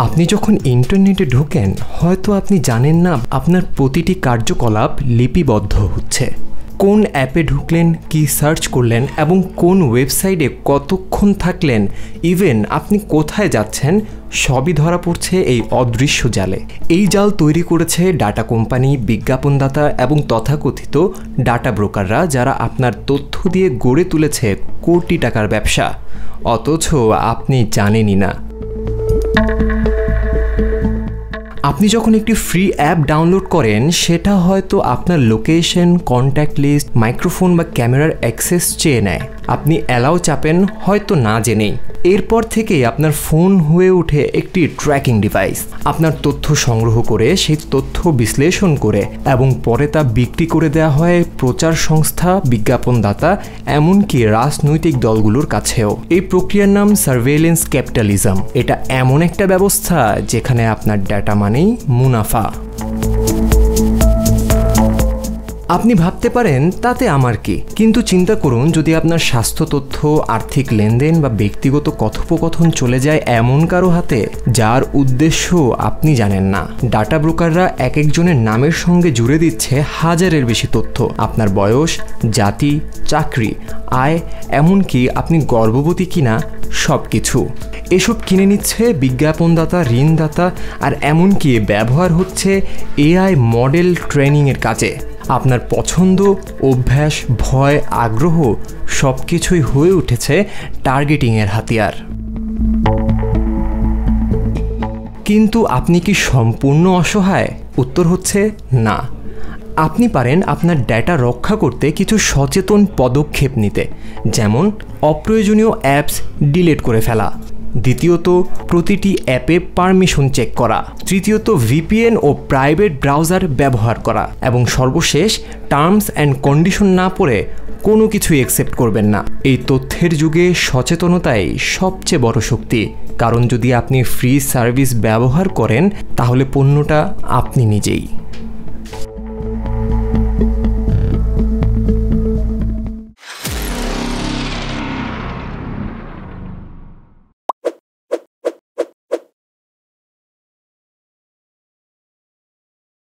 আপনি যখন ইন্টারনেটে ঢোকেন হয়তো আপনি জানেন না আপনার প্রতিটি কার্যকলাপ লিপিবদ্ধ হচ্ছে। কোন অ্যাপে ঢুকলেন, কি সার্চ করলেন এবং কোন ওয়েবসাইটে কতক্ষণ থাকলেন, ইভেন আপনি কোথায় যাচ্ছেন, সবই ধরা পড়ছে এই অদৃশ্য জালে। এই জাল তৈরি করেছে ডাটা কোম্পানি, বিজ্ঞাপনদাতা এবং তথাকথিত ডাটা ব্রোকাররা, যারা আপনার তথ্য দিয়ে গড়ে তুলেছে কোটি টাকার ব্যবসা, অথচ আপনি জানেনই না। আপনি যখন একটি ফ্রি অ্যাপ ডাউনলোড করেন, সেটা হয়তো আপনার লোকেশন, কন্ট্যাক্ট লিস্ট, মাইক্রোফোন বা ক্যামেরার অ্যাক্সেস চেয়ে নেয়। আপনি অ্যালাউ চাপেন হয়তো না জেনেই। এরপর থেকেই আপনার ফোন হয়ে ওঠে একটি ট্র্যাকিং ডিভাইস। আপনার তথ্য সংগ্রহ করে সেই তথ্য বিশ্লেষণ করে এবং পরে তা বিক্রি করে দেওয়া হয় প্রচার সংস্থা, বিজ্ঞাপনদাতা, এমনকি রাজনৈতিক দলগুলোর কাছেও। এই প্রক্রিয়ার নাম সার্ভেইলেন্স ক্যাপিটালিজম। এটা এমন একটা ব্যবস্থা যেখানে আপনার ডেটা মানেই মুনাফা। আপনি ভাবতে পারেন তাতে আমার কি, কিন্তু চিন্তা করুন যদি আপনার স্বাস্থ্য তথ্য, আর্থিক লেনদেন বা ব্যক্তিগত কথোপকথন চলে যায় এমন কারো হাতে যার উদ্দেশ্য আপনি জানেন না। ডাটা ব্রোকাররা এক একজনের নামের সঙ্গে জুড়ে দিচ্ছে হাজারের বেশি তথ্য, আপনার বয়স, জাতি, চাকরি, আয়, এমনকি আপনি গর্ভবতী কিনা সব কিছু। এসব কিনে নিচ্ছে বিজ্ঞাপনদাতা, ঋণদাতা, আর এমনকি ব্যবহার হচ্ছে এআই মডেল ট্রেনিংয়ের কাজে। আপনার পছন্দ, অভ্যাস, ভয়, আগ্রহ সব কিছুই হয়ে উঠেছে টার্গেটিংয়ের হাতিয়ার। কিন্তু আপনি কি সম্পূর্ণ অসহায়? উত্তর হচ্ছে না। আপনি পারেন আপনার ডেটা রক্ষা করতে কিছু সচেতন পদক্ষেপ নিতে, যেমন অপ্রয়োজনীয় অ্যাপস ডিলিট করে ফেলা, দ্বিতীয়ত প্রতিটি অ্যাপে পারমিশন চেক করা, তৃতীয়ত ভিপিএন ও প্রাইভেট ব্রাউজার ব্যবহার করা, এবং সর্বশেষ টার্মস অ্যান্ড কন্ডিশন না পড়ে কোনো কিছুই অ্যাকসেপ্ট করবেন না। এই তথ্যের যুগে সচেতনতাই সবচেয়ে বড় শক্তি, কারণ যদি আপনি ফ্রি সার্ভিস ব্যবহার করেন তাহলে পণ্যটা আপনি নিজেই।